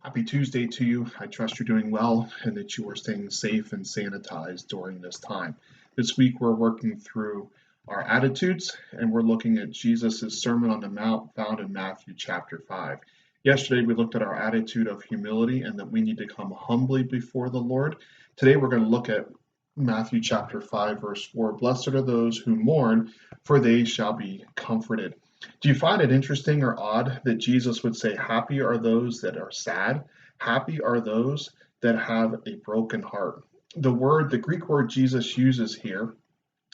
Happy Tuesday to you. I trust you're doing well and that you are staying safe and sanitized during this time. This week we're working through our attitudes and we're looking at Jesus' Sermon on the Mount found in Matthew chapter 5. Yesterday we looked at our attitude of humility and that we need to come humbly before the Lord. Today we're going to look at Matthew chapter 5 verse 4. Blessed are those who mourn, for they shall be comforted. Do you find it interesting or odd that Jesus would say, happy are those that are sad? Happy are those that have a broken heart. The Greek word Jesus uses here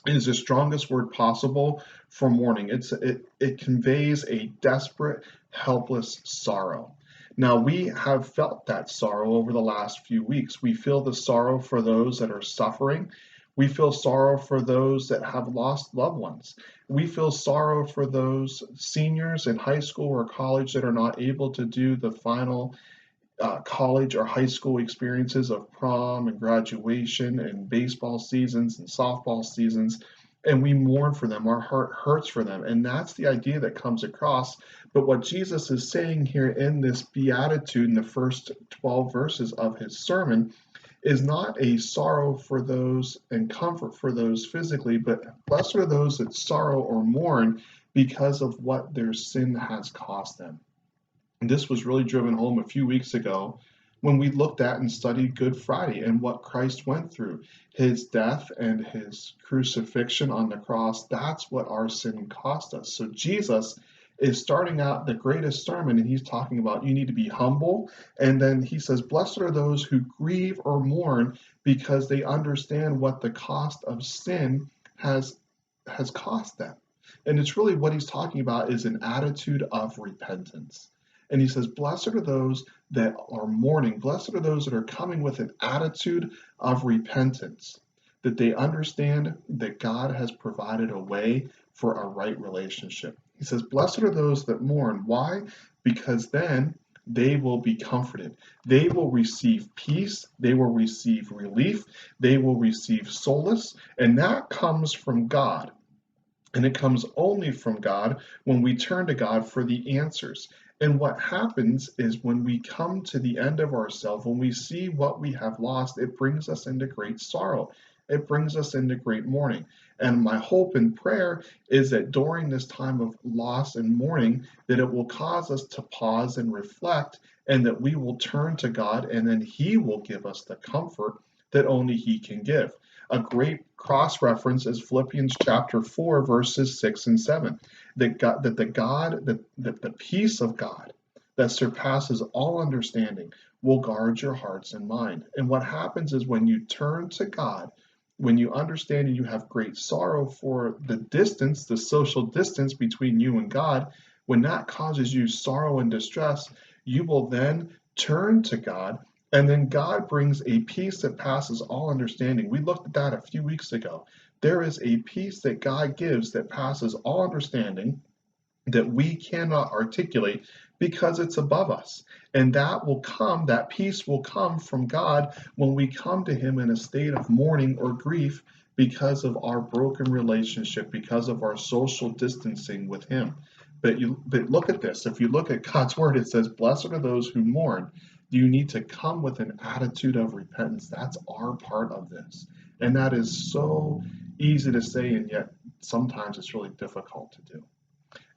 is the strongest word possible for mourning. It conveys a desperate, helpless sorrow. Now, we have felt that sorrow over the last few weeks. We feel the sorrow for those that are suffering. We feel sorrow for those that have lost loved ones. We feel sorrow for those seniors in high school or college that are not able to do the final college or high school experiences of prom and graduation and baseball seasons and softball seasons. And we mourn for them. Our heart hurts for them. And that's the idea that comes across. But what Jesus is saying here in this beatitude in the first 12 verses of his sermon is not a sorrow for those and comfort for those physically, but blessed are those that sorrow or mourn because of what their sin has cost them. And this was really driven home a few weeks ago when we looked at and studied Good Friday and what Christ went through. His death and his crucifixion on the cross, that's what our sin cost us. So Jesus is starting out the greatest sermon and he's talking about you need to be humble. And then he says, blessed are those who grieve or mourn because they understand what the cost of sin has cost them. And it's really what he's talking about is an attitude of repentance. And he says, blessed are those that are mourning. Blessed are those that are coming with an attitude of repentance, that they understand that God has provided a way for a right relationship. He says, blessed are those that mourn. Why? Because then they will be comforted. They will receive peace. They will receive relief. They will receive solace. And that comes from God. And it comes only from God when we turn to God for the answers. And what happens is when we come to the end of ourselves, when we see what we have lost, it brings us into great sorrow. It brings us into great mourning. And my hope and prayer is that during this time of loss and mourning, that it will cause us to pause and reflect, and that we will turn to God, and then He will give us the comfort that only He can give. A great cross-reference is Philippians chapter 4, verses 6 and 7. That the peace of God that surpasses all understanding will guard your hearts and mind. And what happens is when you turn to God, when you understand and you have great sorrow for the distance, the social distance between you and God, when that causes you sorrow and distress, you will then turn to God. And then God brings a peace that passes all understanding. We looked at that a few weeks ago. There is a peace that God gives that passes all understanding that we cannot articulate because it's above us. And that peace will come from God when we come to Him in a state of mourning or grief because of our broken relationship, because of our social distancing with Him. But look at this. If you look at God's word, it says, blessed are those who mourn. You need to come with an attitude of repentance. That's our part of this. And that is so easy to say, and yet sometimes it's really difficult to do.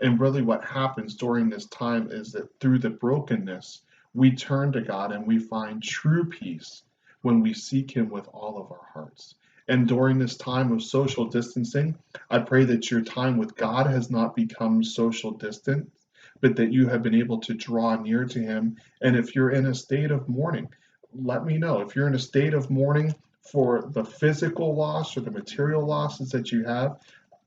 And really what happens during this time is that through the brokenness, we turn to God and we find true peace when we seek Him with all of our hearts. And during this time of social distancing, I pray that your time with God has not become social distance, but that you have been able to draw near to Him. And if you're in a state of mourning, let me know. If you're in a state of mourning for the physical loss or the material losses that you have,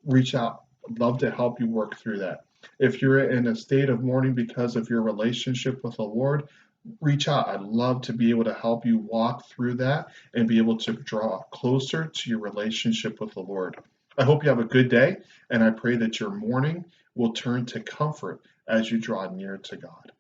reach out. I'd love to help you work through that. If you're in a state of mourning because of your relationship with the Lord, reach out. I'd love to be able to help you walk through that and be able to draw closer to your relationship with the Lord. I hope you have a good day, and I pray that your mourning will turn to comfort as you draw near to God.